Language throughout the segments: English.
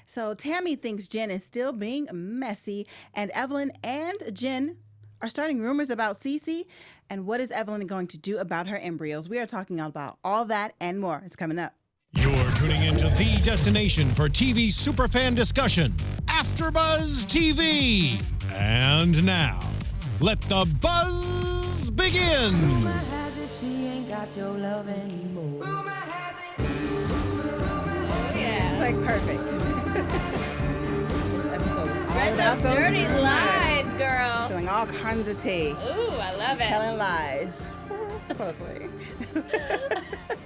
So Tammy thinks Jen is still being messy, and Evelyn and Jen are starting rumors about CeCe. And what is Evelyn going to do about her embryos? We are talking about all that and more. It's coming up. You're tuning into the destination for TV superfan discussion, AFTERBUZZ TV. And now, let the buzz begin. Rumor has it she ain't got your love anymore. Rumor has it. It's like perfect. This episode is all Spread about those dirty rumors. lies, girl. Spilling all kinds of tea. Ooh, I love it. Telling lies. Supposedly.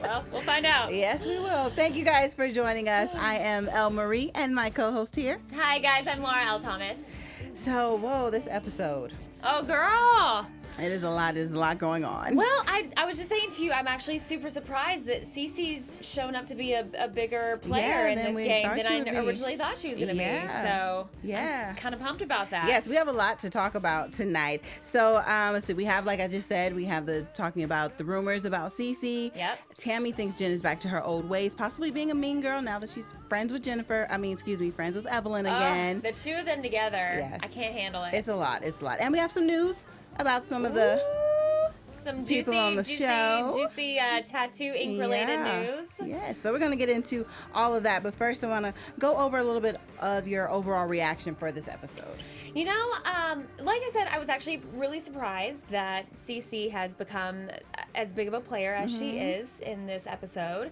Well, we'll find out. Yes, we will. Thank you guys for joining us. I am Elle Marie, and my co-host here. Hi, guys. I'm Laura L. Thomas. So, whoa, this episode. Oh, girl. It is a lot. There's a lot going on. Well, I was just saying to you, I'm actually super surprised that CeCe's shown up to be a bigger player in this game than I originally thought she was going to be. So, I'm kind of pumped about that. Yes, we have a lot to talk about tonight. So, let's see. We have, like I just said, we have talking about the rumors about CeCe. Yep. Tammy thinks Jen is back to her old ways, possibly being a mean girl now that she's friends with friends with Evelyn again. The two of them together. Yes. I can't handle it. It's a lot. It's a lot. And we have some news about some of the some people on the show. Juicy tattoo ink related news. Yes, so we're going to get into all of that. But first, I want to go over a little bit of your overall reaction for this episode. You know, like I said, I was actually really surprised that CeCe has become as big of a player as she is in this episode.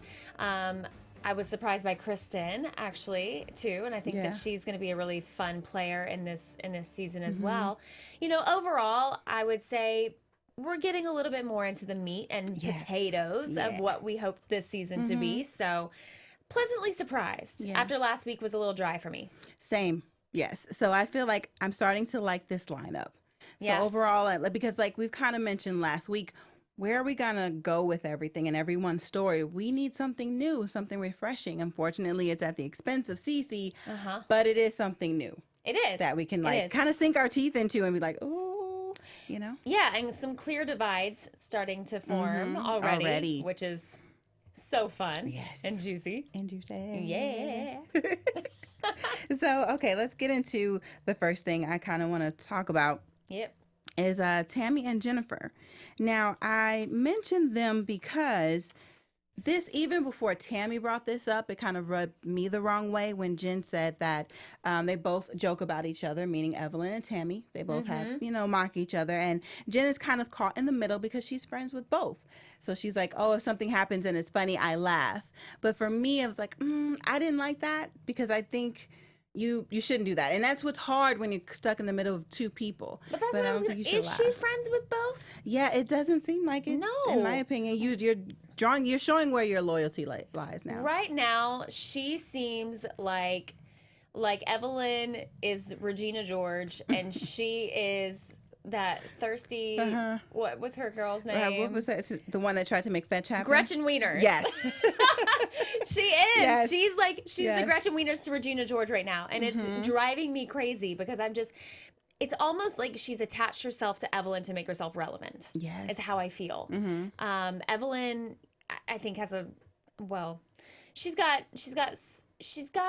I was surprised by Kristen, actually, too, and I think that she's going to be a really fun player in this season as well. You know, overall, I would say we're getting a little bit more into the meat and potatoes of what we hoped this season to be. So, pleasantly surprised. After last week was a little dry for me. Same. Yes. So I feel like I'm starting to like this lineup. So overall, because like we've kind of mentioned last week, where are we going to go with everything and everyone's story? We need something new, something refreshing. Unfortunately, it's at the expense of CeCe, but it is something new. It is. That we can like kind of sink our teeth into and be like, ooh, you know? Yeah, and some clear divides starting to form already, which is so fun and juicy. And juicy. Yeah. So, okay, let's get into the first thing I kind of want to talk about. Yep. Is Tammy and Jennifer. Now, I mentioned them because this, even before Tammy brought this up, it kind of rubbed me the wrong way when Jen said that they both joke about each other, meaning Evelyn and Tammy. They both have, mock each other. And Jen is kind of caught in the middle because she's friends with both. So she's like, oh, if something happens and it's funny, I laugh. But for me, I was like, I didn't like that because I think you shouldn't do that. And that's what's hard when you're stuck in the middle of two people. But that's what I was going to... Is she friends with both? Yeah, it doesn't seem like it. No. In my opinion, you're showing where your loyalty lies now. Right now, she seems like Evelyn is Regina George, and she is that thirsty... What was her girl's name? What was that? The one that tried to make fetch happen? Gretchen Wieners. Yes. She is. Yes. She's the Gretchen Wieners to Regina George right now. And it's driving me crazy because it's almost like she's attached herself to Evelyn to make herself relevant. Yes. Is how I feel. Evelyn, I think she's got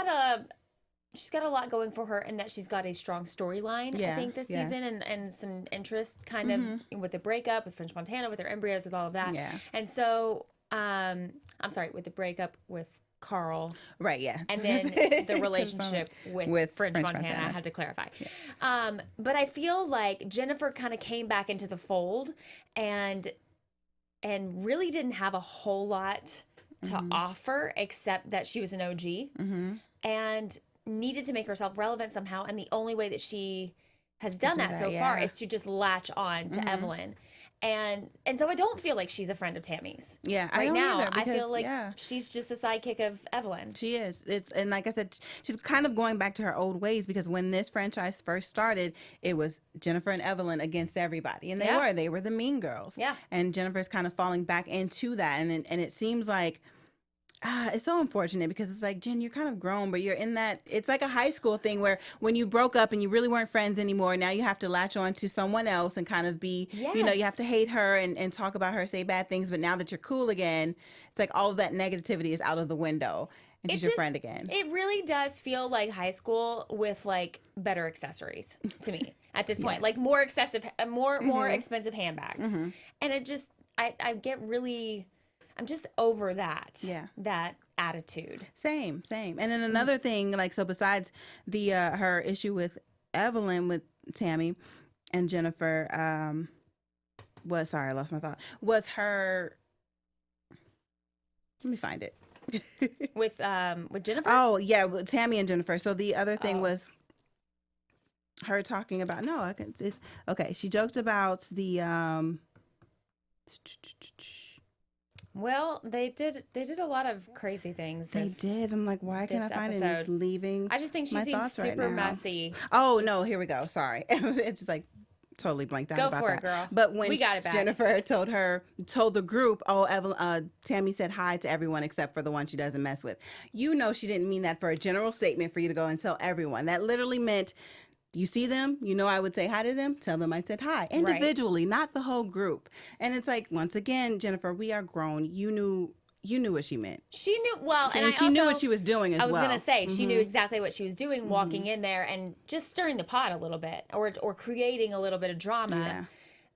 a lot going for her in that she's got a strong storyline, I think, this season and some interest kind of with the breakup with French Montana, with her embryos, with all of that. Yeah. And so, I'm sorry, with the breakup with Carl. Right, yeah. And then the relationship with French Montana, I had to clarify. Yeah. But I feel like Jennifer kind of came back into the fold and really didn't have a whole lot to offer except that she was an OG. And needed to make herself relevant somehow, and the only way that she has done that so far is to just latch on to Evelyn. And so I don't feel like she's a friend of Tammy's. Yeah, right now I feel like she's just a sidekick of Evelyn. She is. And like I said, she's kind of going back to her old ways because when this franchise first started, it was Jennifer and Evelyn against everybody, and they were the mean girls. Yeah, and Jennifer's kind of falling back into that, and it seems like. It's so unfortunate because it's like, Jen, you're kind of grown, but you're in that, it's like a high school thing where when you broke up and you really weren't friends anymore, now you have to latch on to someone else and kind of be, you have to hate her and talk about her, say bad things. But now that you're cool again, it's like all of that negativity is out of the window. and she's your friend again. It really does feel like high school with like better accessories to me at this point. Like more expensive handbags. And it just I get really, I'm just over that. That attitude. Same. And then another thing, like, so besides the her issue with Evelyn, with Tammy and Jennifer, I lost my thought. Was her, let me find it. with Jennifer? Oh, yeah, with Tammy and Jennifer. So the other thing was her talking about, okay, she joked about the well, they did a lot of crazy things. They did. I'm like, why can't I find it? It's leaving. I just think she my seems thoughts super right now. messy. Oh no, here we go. Sorry. It's just like totally blanked out Go about for that. it, girl. But when We got it back. Jennifer told the group, Evelyn, Tammy said hi to everyone except for the one she doesn't mess with. You know she didn't mean that for a general statement for you to go and tell everyone. That literally meant, you see them, you know I would say hi to them, tell them I said hi. Individually, not the whole group. And it's like, once again, Jennifer, we are grown. You knew what she meant. She knew, well, and she knew what she was doing as well. I was going to say, she knew exactly what she was doing, walking in there and just stirring the pot a little bit, or creating a little bit of drama. Yeah.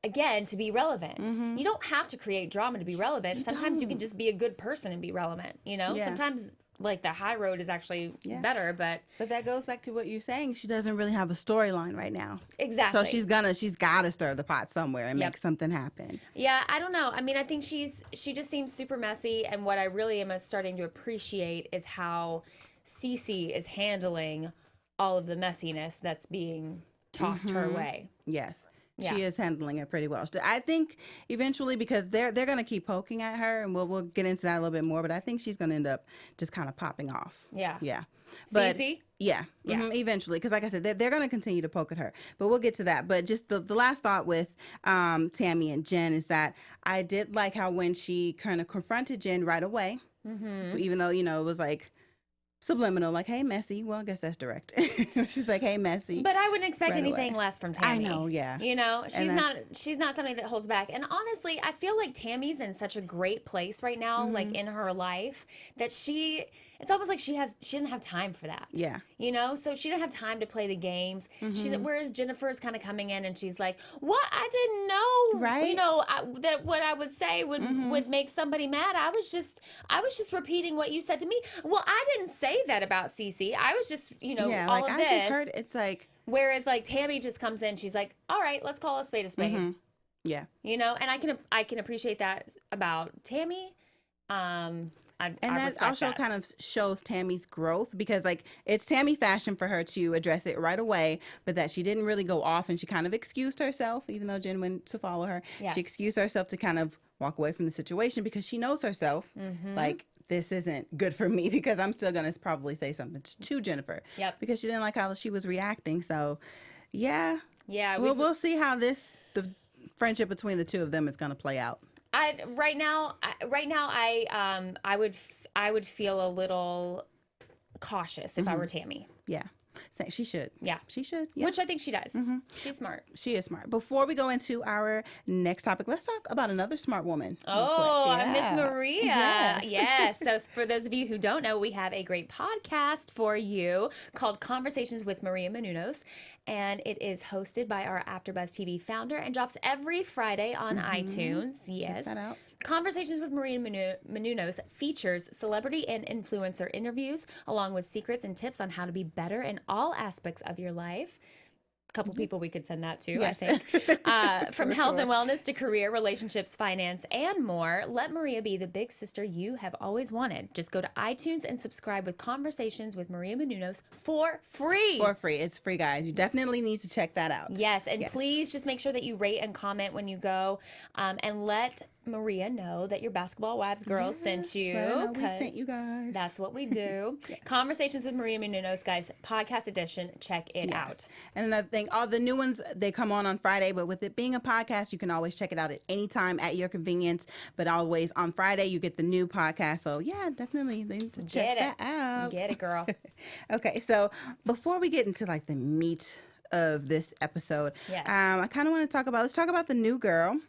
Again, to be relevant. You don't have to create drama to be relevant. Sometimes you can just be a good person and be relevant, you know? Yeah. Sometimes, like, the high road is actually better, but that goes back to what you're saying. She doesn't really have a storyline right now. Exactly. So she's got to stir the pot somewhere and make something happen. Yeah, I don't know. I mean, I think she just seems super messy, and what I really am starting to appreciate is how CeCe is handling all of the messiness that's being tossed her way. Yes. Yeah. She is handling it pretty well. I think eventually, because they're going to keep poking at her, and we'll get into that a little bit more, but I think she's going to end up just kind of popping off. Yeah. Yeah. But CeCe? Yeah. Eventually, because like I said, they're going to continue to poke at her, but we'll get to that. But just the last thought with Tammy and Jen is that I did like how when she kind of confronted Jen right away, even though, it was like subliminal, like, hey, messy. Well, I guess that's direct. She's like, hey, messy. But I wouldn't expect anything less from Tammy. I know, yeah. She's not somebody that holds back. And honestly, I feel like Tammy's in such a great place right now, like in her life, that it's almost like she didn't have time for that. Yeah. So she didn't have time to play the games. Whereas Jennifer's kind of coming in and she's like, what? I didn't know, right? That what I would say would make somebody mad. I was just repeating what you said to me. Well, I didn't say that about CeCe. I was just, all of this. I just heard it's like. Whereas like Tammy just comes in, she's like, all right, let's call a spade a spade. Yeah. And I can appreciate that about Tammy. That also kind of shows Tammy's growth, because like it's Tammy fashion for her to address it right away, but that she didn't really go off, and she kind of excused herself, even though Jen went to follow her. Yes. She excused herself to kind of walk away from the situation because she knows herself. Like, this isn't good for me, because I'm still going to probably say something to Jennifer. Yep. Because she didn't like how she was reacting. So, yeah. Yeah. We'll see how the friendship between the two of them is going to play out. Right now, I would feel a little cautious if I were Tammy. Yeah. She should. Yeah. She should. Yeah. Which I think she does. She's smart. She is smart. Before we go into our next topic, let's talk about another smart woman. Oh, Miss Maria. Yes. So for those of you who don't know, we have a great podcast for you called Conversations with Maria Menounos. And it is hosted by our AFTERBUZZ TV founder and drops every Friday on iTunes. Yes. Check that out. Conversations with Maria Menounos features celebrity and influencer interviews, along with secrets and tips on how to be better in all aspects of your life. A couple people we could send that to, Yes. I think. From health and wellness to career, relationships, finance, and more, let Maria be the big sister you have always wanted. Just go to iTunes and subscribe with Conversations with Maria Menounos for free. For free. It's free, guys. You definitely need to check that out. Yes, and please just make sure that you rate and comment when you go, and let Maria know that your Basketball Wives girls sent you. Let her know we sent you guys. That's what we do. Conversations with Maria Menounos, guys, podcast edition. Check it out. And another thing, all the new ones, they come on Friday, but with it being a podcast, you can always check it out at any time at your convenience. But always on Friday, you get the new podcast. So yeah, definitely they need to check that out. Get it, girl. Okay, so before we get into like the meat of this episode, Yes. I kind of want to let's talk about the new girl.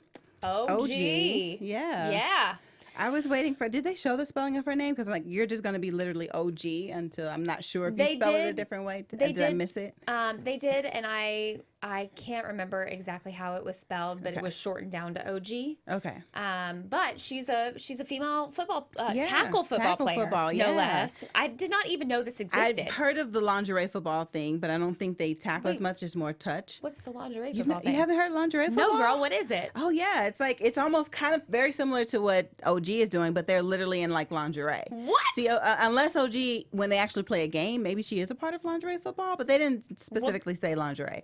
OG. Yeah. Yeah. I was waiting for. Did they show the spelling of her name? Because like you're just gonna be literally OG until I'm not sure if you spell it a different way. Did I miss it? They did, and I can't remember exactly how it was spelled, but it was shortened down to OG. Okay. But she's a female football tackle football player, no less. I did not even know this existed. I've heard of the lingerie football thing, but I don't think they tackle as much. Just more touch. What's the lingerie football thing? You haven't heard lingerie football? No, girl. What is it? Oh yeah, it's almost kind of very similar to what OG is doing, but they're literally in like lingerie. What? See, unless OG, when they actually play a game, maybe she is a part of lingerie football, but they didn't specifically say lingerie.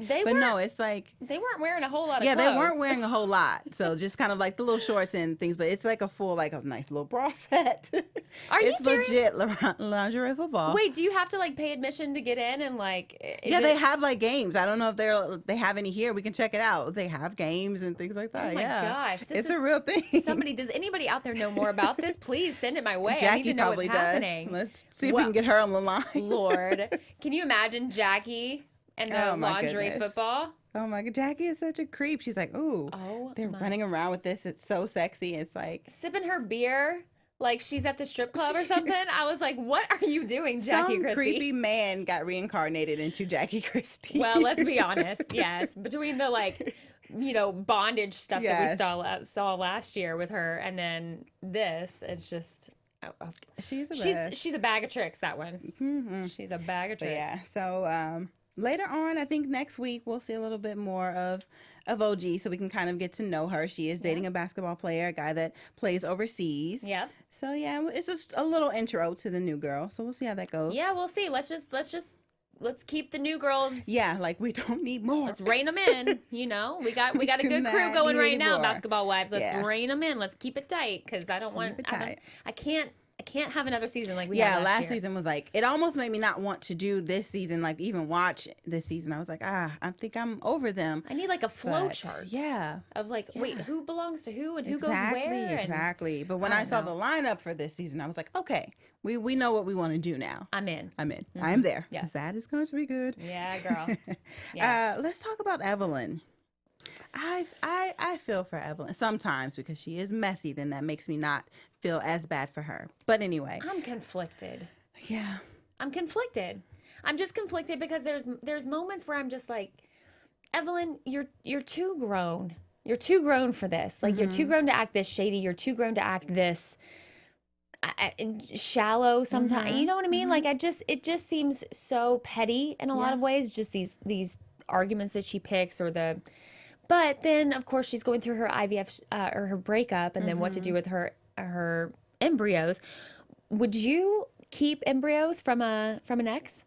No, it's like they weren't wearing a whole lot of clothes. They weren't wearing a whole lot. So just kind of like the little shorts and things, but it's like a full, like a nice little bra set. Are you serious? Legit lingerie football. Wait, do you have to like pay admission to get in and like? They have like games. I don't know if they have any here. We can check it out. They have games and things like that. Oh my gosh, it's a real thing. Does anybody out there know more about this? Please send it my way. Jackie I need to know probably what's happening. Let's see if we can get her on the line. Lord, can you imagine Jackie and the lingerie football? Oh my God, Jackie is such a creep. She's like, ooh, they're running around with this. It's so sexy. It's like sipping her beer like she's at the strip club or something. I was like, what are you doing, Jackie Some Christie? creepy man got reincarnated into Jackie Christie. Well, let's be honest. Yes. Between the like, bondage stuff that we saw last year with her and then this, it's just... She's a bag of tricks, that one. Mm-hmm. She's a bag of tricks. Yeah. So later on, I think next week, we'll see a little bit more of OG so we can kind of get to know her. She is dating a basketball player, a guy that plays overseas. Yep. So yeah, it's just a little intro to the new girl. So we'll see how that goes. Yeah, we'll see. Let's keep the new girls. Yeah, like we don't need more. Let's rein them in. We got a good crew going right now, Basketball Wives. Let's rein them in. Let's keep it tight because I can't have another season like we had last year. Season was like, it almost made me not want to do this season, like even watch this season. I was like, I think I'm over them. I need like a flow chart. Yeah. Of like, wait, who belongs to who and who goes where? Exactly. But when I saw the lineup for this season, I was like, okay, we know what we want to do now. I'm in. Mm-hmm. I am there. Yes. That is going to be good. Yeah, girl. Yes. Let's talk about Evelyn. I feel for Evelyn sometimes because she is messy. Then that makes me not feel as bad for her. But anyway, I'm conflicted. Yeah, I'm conflicted. I'm just conflicted because there's moments where I'm just like, Evelyn, you're too grown. You're too grown for this. Like you're too grown to act this shady. You're too grown to act this shallow sometimes. You know what I mean? Like it just seems so petty in a lot of ways. Just these arguments that she picks But then, of course, she's going through her IVF or her breakup, and then what to do with her embryos. Would you keep embryos from an ex?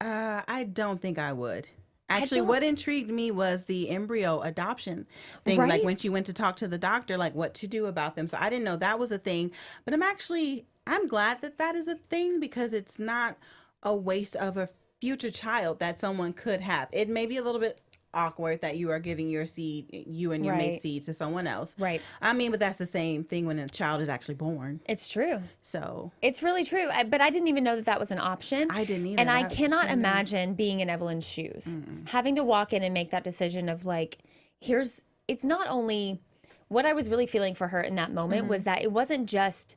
I don't think I would. Actually, what intrigued me was the embryo adoption thing. Right? Like when she went to talk to the doctor, like what to do about them. So I didn't know that was a thing. But I'm glad that is a thing because it's not a waste of a future child that someone could have. It may be a little bit awkward that you are giving your seed, you and your mate's seed, to someone else. Right. I mean, but that's the same thing when a child is actually born. It's true. So it's really true. But I didn't even know that was an option. I didn't either. And I cannot imagine being in Evelyn's shoes, having to walk in and make that decision of like, it's not only what I was really feeling for her in that moment was that it wasn't just,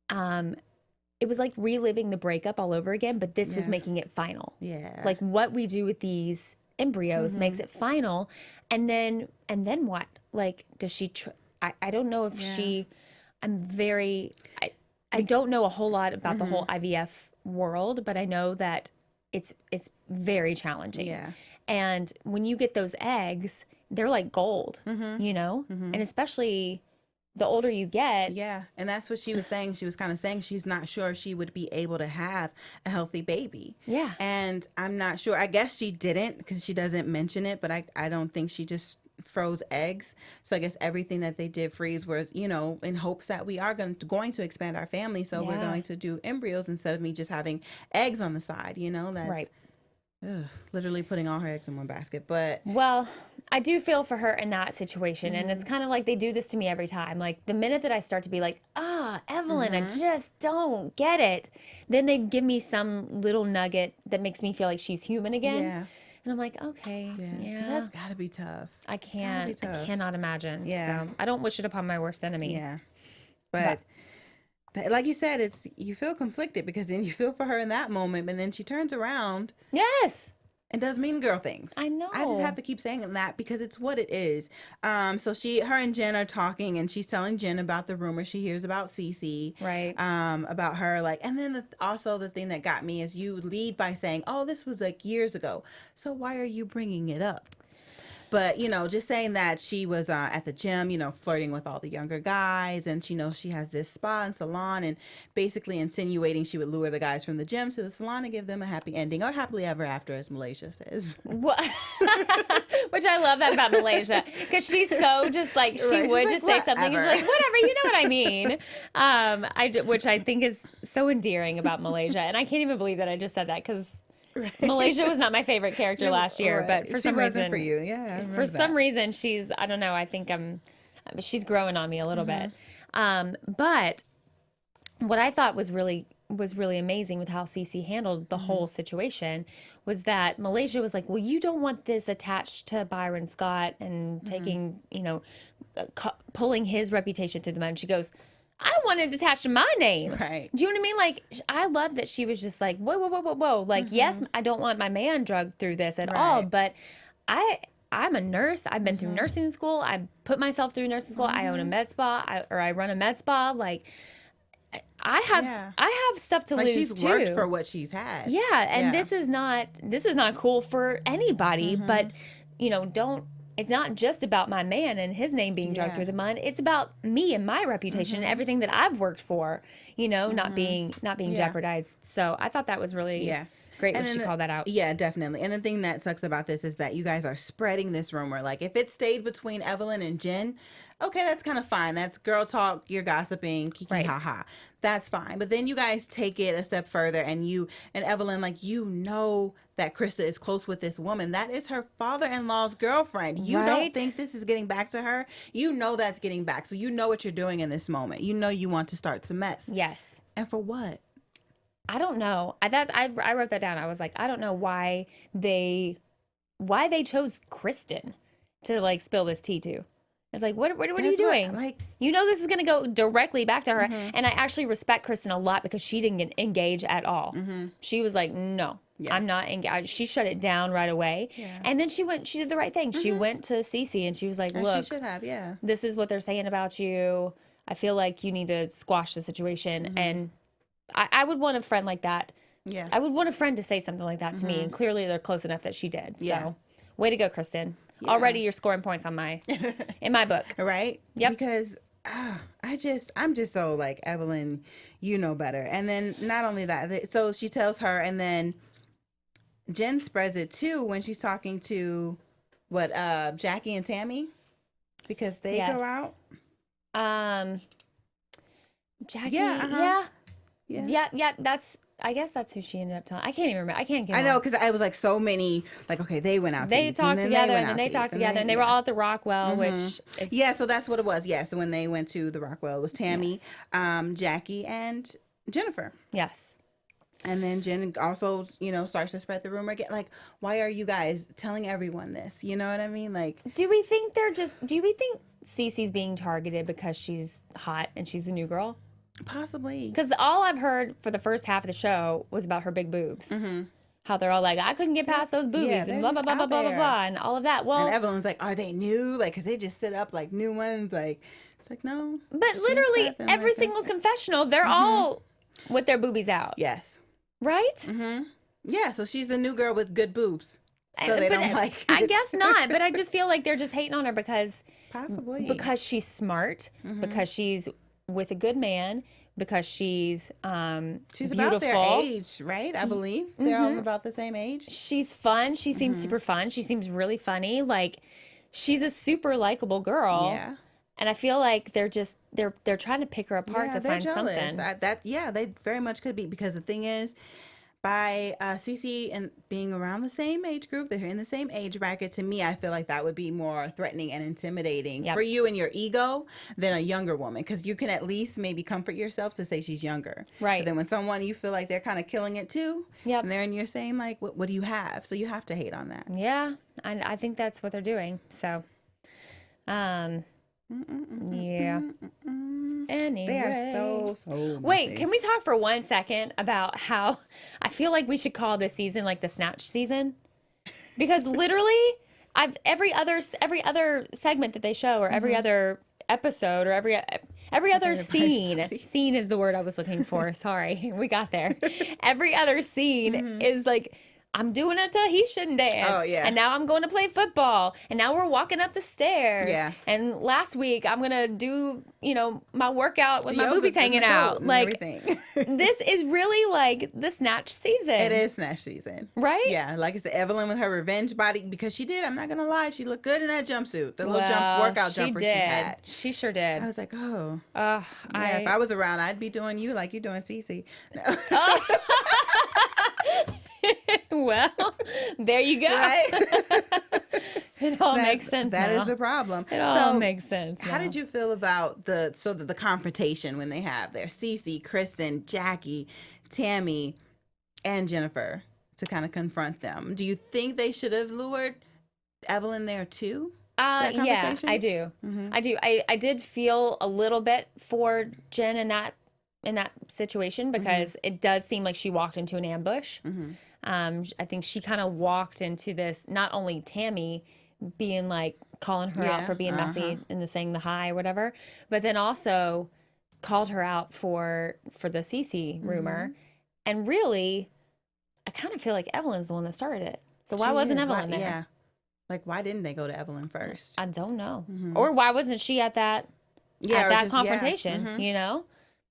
it was like reliving the breakup all over again, but this was making it final. Yeah. Like what we do with these embryos makes it final. And then what? Like, does she, I don't know if she, I don't know a whole lot about the whole IVF world, but I know that it's very challenging. Yeah. And when you get those eggs, they're like gold, and especially the older you get. Yeah. And that's what she was saying. She was kind of saying she's not sure if she would be able to have a healthy baby. Yeah. And I'm not sure. I guess she didn't because she doesn't mention it, but I don't think she just froze eggs. So I guess everything that they did freeze was, in hopes that we are going to expand our family. So we're going to do embryos instead of me just having eggs on the side, that's right. Literally putting all her eggs in one basket. But well, I do feel for her in that situation. And it's kind of like they do this to me every time. Like the minute that I start to be like, Evelyn, I just don't get it. Then they give me some little nugget that makes me feel like she's human again. Yeah. And I'm like, okay, yeah. Because that's got to be tough. I cannot imagine. Yeah. So I don't wish it upon my worst enemy. Yeah. But like you said, you feel conflicted because then you feel for her in that moment, but then she turns around. Yes. And does mean girl things. I know. I just have to keep saying that because it's what it is. So her and Jen are talking, and she's telling Jen about the rumor she hears about CeCe. Right. About her, like, and then also the thing that got me is you lead by saying, "Oh, this was like years ago. So why are you bringing it up?" But, just saying that she was at the gym, flirting with all the younger guys. And she knows she has this spa and salon, and basically insinuating she would lure the guys from the gym to the salon and give them a happy ending, or happily ever after, as Malaysia says. Which I love that about Malaysia, because she's so just like, she Right. would She's just like, say something and she's like, whatever, you know what I mean? Which I think is so endearing about Malaysia. And I can't even believe that I just said that, because Malaysia was not my favorite character last year, Right. but for some reason, for you, yeah. for some reason, she's, I don't know, I think she's growing on me a little bit. But what I thought was really amazing with how CeCe handled the whole situation was that Malaysia was like, well, you don't want this attached to Byron Scott and taking, pulling his reputation through the mud. And she goes, I don't want it attached to my name. Right. Do you know what I mean? Like, I love that she was just like, whoa, whoa, whoa, whoa, whoa. Like, yes, I don't want my man drugged through this at all, but I'm a nurse. I've been through nursing school. I put myself through nursing school. I own a med spa, I run a med spa. Like, I have stuff to like lose she's too. worked for what she's had. Yeah, and this is not cool for anybody. But it's not just about my man and his name being dragged through the mud. It's about me and my reputation and everything that I've worked for. Not being jeopardized. So I thought that was really great when she called that out. Yeah, definitely. And the thing that sucks about this is that you guys are spreading this rumor. Like, if it stayed between Evelyn and Jen, okay, that's kind of fine. That's girl talk. You're gossiping. Kiki, ha ha. That's fine. But then you guys take it a step further, and Evelyn, like, that Krista is close with this woman. That is her father-in-law's girlfriend. You don't think this is getting back to her? You know that's getting back. So you know what you're doing in this moment. You know you want to start some mess. Yes. And for what? I don't know. I wrote that down. I was like, I don't know why they chose Kristen to like spill this tea to. It's like, what are you doing? Like, this is going to go directly back to her. And I actually respect Kristen a lot because she didn't engage at all. She was like, no, I'm not engaged. She shut it down right away. Yeah. And then she did the right thing. She went to CeCe and she was like, look, she should have, this is what they're saying about you. I feel like you need to squash the situation. And I would want a friend like that. Yeah. I would want a friend to say something like that to me. And clearly they're close enough that she did. So way to go, Kristen. Yeah. Already you're scoring points on in my book. Right? Yep. Because I'm just so like, Evelyn, you know better. And then not only that, so she tells her, and then Jen spreads it too when she's talking to Jackie and Tammy, because they go out. Jackie, yeah, I guess that's who she ended up telling. I can't even remember. I know, because I was like so many, like, okay, they went out. They talked together, and then they talked together, and they were all at the Rockwell, which is... so that's what it was. So when they went to the Rockwell, it was Tammy, Jackie, and Jennifer. Yes. And then Jen also, starts to spread the rumor again. Like, why are you guys telling everyone this? You know what I mean? Like, do we think CeCe's being targeted because she's hot and she's the new girl? Possibly. Because all I've heard for the first half of the show was about her big boobs. How they're all like, I couldn't get past those boobies and blah, blah, blah, blah, blah, blah, blah, and all of that. Well, and Evelyn's like, are they new? Like, because they just sit up like new ones. Like, it's like, no. But literally every single confessional, they're all with their boobies out. Yes. Right? Yeah, so she's the new girl with good boobs. So they don't like it. I guess not, but I just feel like they're just hating on her because... Possibly. Because she's smart, because she's with a good man, because she's beautiful. About their age, right? I believe they're all about the same age. She's fun. She seems super fun. She seems really funny. Like, she's a super likable girl. Yeah. And I feel like they're trying to pick her apart to find something. They very much could be, because the thing is, by CeCe and being around the same age group, they're in the same age bracket. To me, I feel like that would be more threatening and intimidating for you and your ego than a younger woman, because you can at least maybe comfort yourself to say she's younger. Right. But then when someone you feel like they're kind of killing it too, and they're in your same, like, what do you have? So you have to hate on that. Yeah, I think that's what they're doing. So, Yeah. Anyway. They are so Wait, messy. can we talk for 1 second about how I feel like we should call this season like the Snatch season? Because literally, every other segment that they show, or every other episode, or every other scene. Scene is the word I was looking for. Sorry, we got there. Every other scene is like, I'm doing a Tahitian dance. Oh, yeah. And now I'm going to play football. And now we're walking up the stairs. Yeah. And last week I'm gonna do, my workout with my Yoga's boobies in hanging the out. goat and Like, everything. this is really like the Snatch season. It is Snatch season. Right? Yeah, like I said, Evelyn with her revenge body, because she did, I'm not going to lie, she looked good in that jumpsuit. The little workout jumper she had. She sure did. I was like, oh. Yeah, If I was around, I'd be doing you like you're doing CeCe. No. Well, there you go. Right? It all makes sense That now. is the problem. It all makes sense How now. did you feel about the confrontation when they have their CeCe, Kristen, Jackie, Tammy, and Jennifer to kind of confront them? Do you think they should have lured Evelyn there too? Yeah, I do. I do. I did feel a little bit for Jen in that situation, because it does seem like she walked into an ambush. I think she kind of walked into this, not only Tammy being like calling her out for being messy and saying the hi or whatever, but then also called her out for the CeCe rumor. And really, I kind of feel like Evelyn's the one that started it. So why wasn't Evelyn there? Yeah. Like, why didn't they go to Evelyn first? I don't know. Or why wasn't she at that confrontation,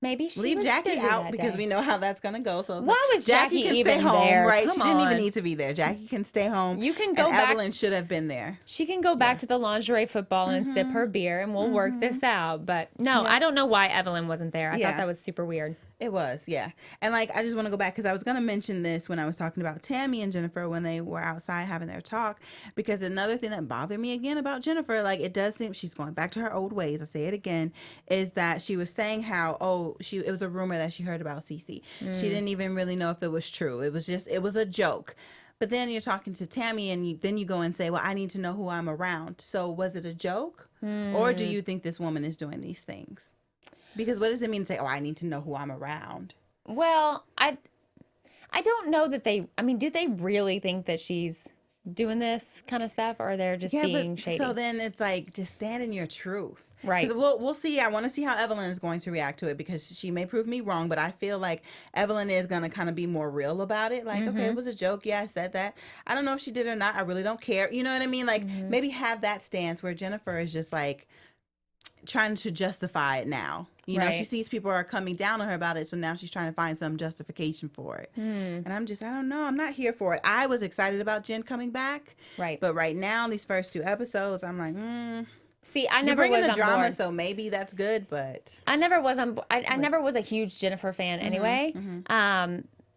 Maybe she Leave was Jackie busy out, that because day. we know how that's going to go. So Why was Jackie can even stay home, there? right? Come She didn't even on. need to be there. Jackie can stay home. You can go back. Evelyn should have been there. She can go back to the lingerie football and sip her beer, and we'll work this out. But no, I don't know why Evelyn wasn't there. I thought that was super weird. It was, yeah. And like, I just want to go back, because I was going to mention this when I was talking about Tammy and Jennifer when they were outside having their talk, because another thing that bothered me again about Jennifer, like, it does seem she's going back to her old ways. I say it again, is that she was saying how, it was a rumor that she heard about CeCe. She didn't even really know if it was true. It was a joke. But then you're talking to Tammy, and then you go and say, well, I need to know who I'm around. So was it a joke? Or do you think this woman is doing these things? Because what does it mean to say, I need to know who I'm around? Well, I don't know that do they really think that she's doing this kind of stuff, or they're just being shady? So then it's like, just stand in your truth. Right. Because we'll see. I want to see how Evelyn is going to react to it, because she may prove me wrong, but I feel like Evelyn is going to kind of be more real about it. Like, okay, it was a joke. Yeah, I said that. I don't know if she did or not. I really don't care. You know what I mean? Like, maybe have that stance where Jennifer is just like trying to justify it now. You know, she sees people are coming down on her about it, so now she's trying to find some justification for it. And I don't know. I'm not here for it. I was excited about Jen coming back. Right. But right now, these first 2 episodes, I'm like, See, I you're never bringing was the on drama, board. so maybe that's good, but I never was on. I never was a huge Jennifer fan anyway.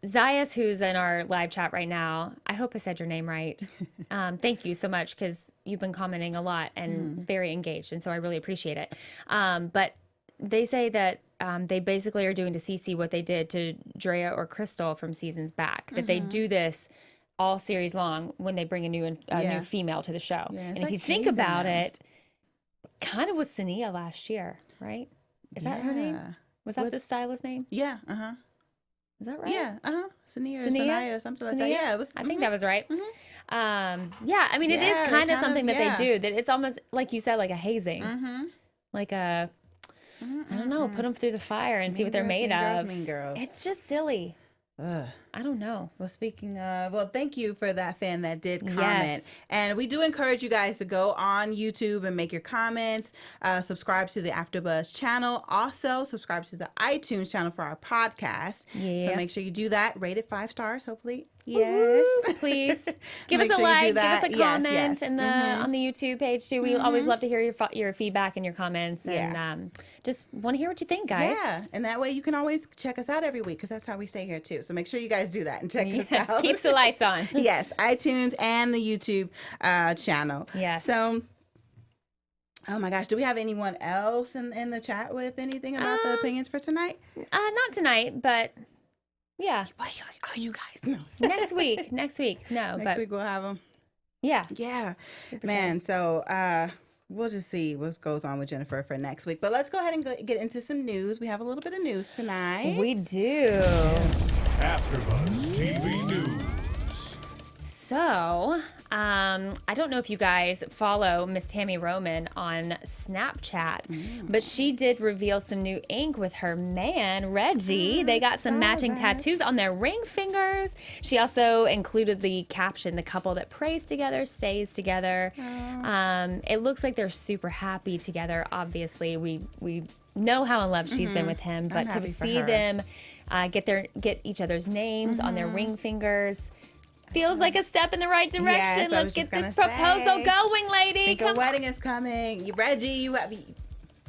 Zayas, who's in our live chat right now, I hope I said your name right. Thank you so much, because you've been commenting a lot and very engaged, and so I really appreciate it. But they say that they basically are doing to CeCe what they did to Drea or Crystal from seasons back. That they do this all series long when they bring a new female to the show. Yeah, and it's if you like think hazing about them. it, kind of was Sania last year, right? Is that her name? Was that the stylist name? Yeah, Is that right? yeah, Sania or Sania? Sanaya or something like that. Sania? Yeah, it was. I think that was right. Yeah, I mean, it Yeah, is they kind of kind of- something that yeah. they do. That it's almost like you said, like a hazing, like a, I don't know, put them through the fire and see what they're made of. Mean girls. It's just silly. Ugh. I don't know. Well, speaking of, thank you for that fan that did comment. Yes. And we do encourage you guys to go on YouTube and make your comments. Subscribe to the AfterBuzz channel. Also, subscribe to the iTunes channel for our podcast. Yeah. So make sure you do that. Rate it 5 stars, hopefully. Yes. Woo-hoo, please give Make us a sure you do like, give that. us a Yes, comment yes. in the on the YouTube page too. We always love to hear your feedback and your comments, and just want to hear what you think, guys. Yeah, and that way you can always check us out every week, because that's how we stay here too. So make sure you guys do that and check us out. Keeps the lights on. Yes, iTunes and the YouTube channel. Yes. So, oh my gosh, do we have anyone else in the chat with anything about the opinions for tonight? Not tonight, but yeah, Oh, you guys, no. next week. Next week, no, Next but week we'll have them. yeah. Yeah, Super man. So, we'll just see what goes on with Jennifer for next week. But let's go ahead and get into some news. We have a little bit of news tonight. We do. AfterBuzz TV News. So, I don't know if you guys follow Miss Tammy Roman on Snapchat, but she did reveal some new ink with her man, Reggie. They got some matching tattoos on their ring fingers. She also included the caption, "The couple that prays together stays together." It looks like they're super happy together. Obviously, we know how in love she's been with him, but to happy for see her. them get each other's names on their ring fingers feels like a step in the right direction. Yes, I Let's was get just this gonna proposal say. going, lady. think Come a wedding is coming. Reggie, you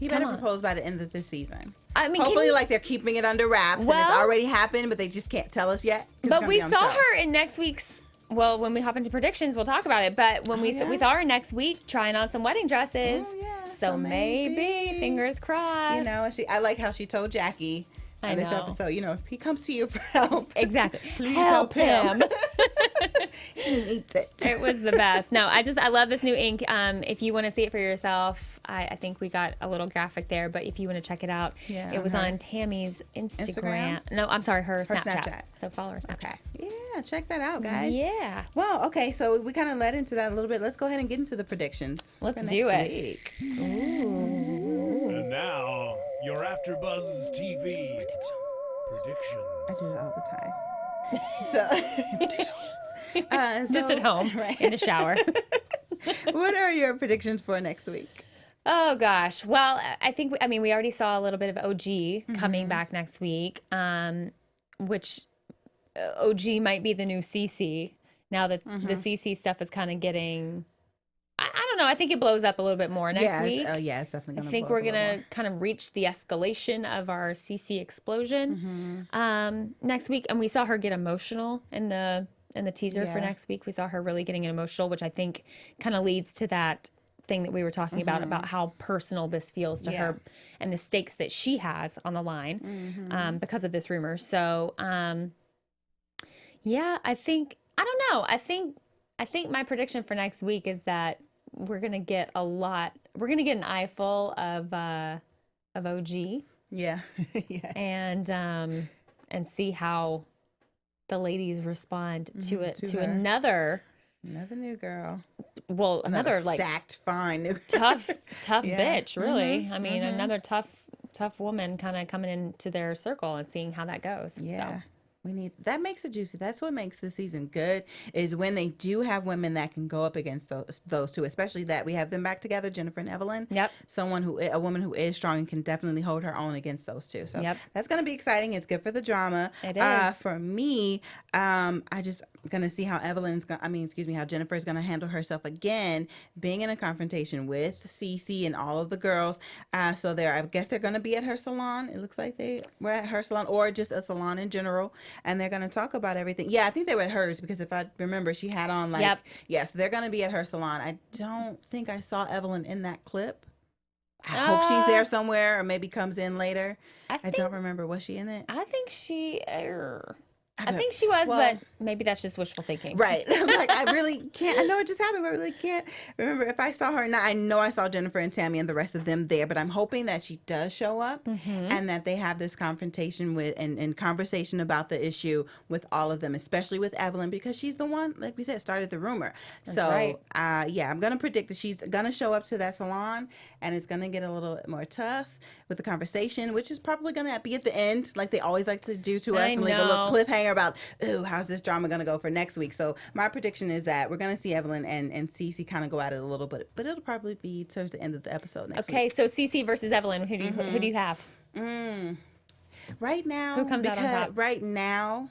better on. propose by the end of this season. I mean, Hopefully, like they're keeping it under wraps and it's Well- already happened, but they just can't tell us yet. 'cause it's but gonna we be on the saw show. her in next week's. Well, when we hop into predictions, we'll talk about it. But when we saw her next week trying on some wedding dresses, Oh, yeah, so so maybe maybe. fingers crossed. You know, I like how she told Jackie I in this know. episode. You know, if he comes to you for help, Exactly. please Help him. him. He needs it. It was the best. No, I love this new ink. If you want to see it for yourself, I think we got a little graphic there, but if you want to check it out, Yeah, it was on her on Tammy's Instagram. Instagram? No, I'm sorry, her Snapchat. Snapchat. So follow her Snapchat. Okay. Yeah, check that out, guys. Yeah. Well, okay, so we kind of led into that a little bit. Let's go ahead and get into the predictions. Let's for next do it. week. And now, your AfterBuzz TV predictions. I do it all the time. So, Just at home, right. in the shower. What are your predictions for next week? Oh gosh. Well, I think we already saw a little bit of OG coming back next week, which OG might be the new CeCe. Now that the CeCe stuff is kind of getting, I don't know. I think it blows up a little bit more next week. Yeah, it's definitely I gonna. think blow we're up a little gonna more. kind of reach the escalation of our CeCe explosion next week, and we saw her get emotional in the teaser for Yeah. next week. We saw her really getting emotional, which I think kind of leads to that thing that we were talking about how personal this feels to her and the stakes that she has on the line because of this rumor. So yeah, I don't know. I think my prediction for next week is that we're gonna get an eyeful of OG Yeah. Yes. and see how the ladies respond to it, to to her. another Another new girl. another like stacked, fine new. tough Yeah. bitch, really. I mean, another tough woman kind of coming into their circle and seeing how that goes. Yeah. So. We need that makes it juicy. That's what makes the season good is when they do have women that can go up against those two, especially that we have them back together, Jennifer and Evelyn. Yep. A woman who is strong and can definitely hold her own against those two. So Yep. that's going to be exciting. It's good for the drama. It is. For me, I'm gonna see how how Jennifer's gonna handle herself again, being in a confrontation with CeCe and all of the girls. I guess they're gonna be at her salon. It looks like they were at her salon or just a salon in general, and they're gonna talk about everything. Yeah, I think they were at hers because if I remember, she had on like Yep. yes, they're gonna be at her salon. I don't think I saw Evelyn in that clip. I hope she's there somewhere or maybe comes in later. I don't remember. Was she in it? I think she. I think she was, Well- but maybe that's just wishful thinking. Right. I'm like, I really can't. I know it just happened, but I really can't remember if I saw her or not. I know I saw Jennifer and Tammy and the rest of them there, but I'm hoping that she does show up and that they have this confrontation with and conversation about the issue with all of them, especially with Evelyn, because she's the one, like we said, started the rumor. right. I'm going to predict that she's going to show up to that salon and it's going to get a little more tough with the conversation, which is probably going to be at the end, like they always like to do to us, I and leave a little know. cliffhanger about, ooh, how's this drama going to go for next week? So my prediction is that we're going to see Evelyn and CeCe kind of go at it a little bit, but it'll probably be towards the end of the episode next Okay, week. so CeCe versus Evelyn. Who do you have? Right now, Who comes out on top? Right now,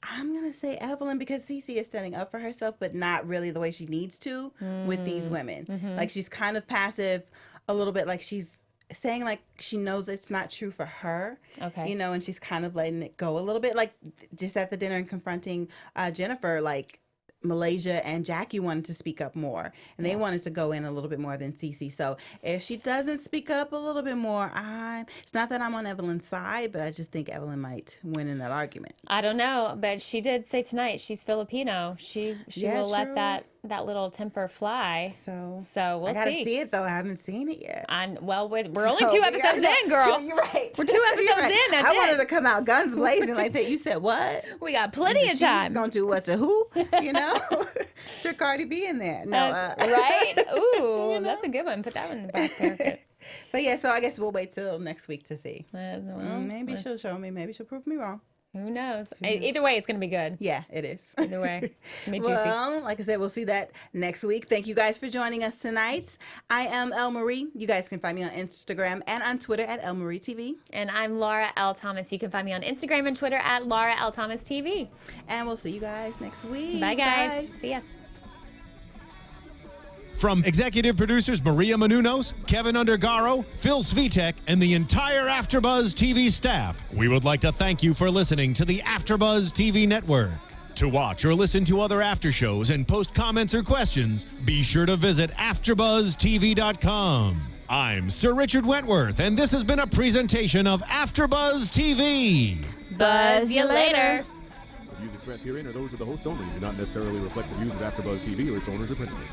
I'm going to say Evelyn because CeCe is standing up for herself, but not really the way she needs to with these women. Like she's kind of passive a little bit, like she's saying like she knows it's not true for her. Okay. You know, and she's kind of letting it go a little bit, like just at the dinner and confronting Jennifer, like Malaysia and Jackie wanted to speak up more and they wanted to go in a little bit more than CeCe. So if she doesn't speak up a little bit more, it's not that I'm on Evelyn's side, but I just think Evelyn might win in that argument. I don't know, but she did say tonight she's Filipino. She Yeah, will let true. that that little temper fly. So we'll I gotta see. see it though. I haven't seen it yet. We're only So 2 we episodes gotta- in, girl. You're right. We're 2 episodes You're right. in. That's I wanted it. to come out guns blazing like that. You said what? We got plenty of She time. Gonna do what to who? You know, should Cardi be in there? No, Right? Ooh, that's a good one. Put that one in the back there. Good. But yeah, so I guess we'll wait till next week to see. Well, Maybe she'll show me. Maybe she'll prove me wrong. Who knows? Either way, it's going to be good. Yeah, it is. Either way, it's going to be juicy. Well, like I said, we'll see that next week. Thank you guys for joining us tonight. I am Elle Marie. You guys can find me on Instagram and on Twitter at Elle Marie TV. And I'm Laura L. Thomas. You can find me on Instagram and Twitter at Laura L. Thomas TV. And we'll see you guys next week. Bye, guys. Bye. See ya. From executive producers Maria Menounos, Keven Undergaro, Phil Svitek, and the entire AfterBuzz TV staff, we would like to thank you for listening to the AfterBuzz TV network. To watch or listen to other after shows and post comments or questions, be sure to visit AfterBuzzTV.com. I'm Sir Richard Wentworth, and this has been a presentation of AfterBuzz TV. Buzz you later. The views expressed herein are those of the hosts only and do not necessarily reflect the views of AfterBuzz TV or its owners or principals.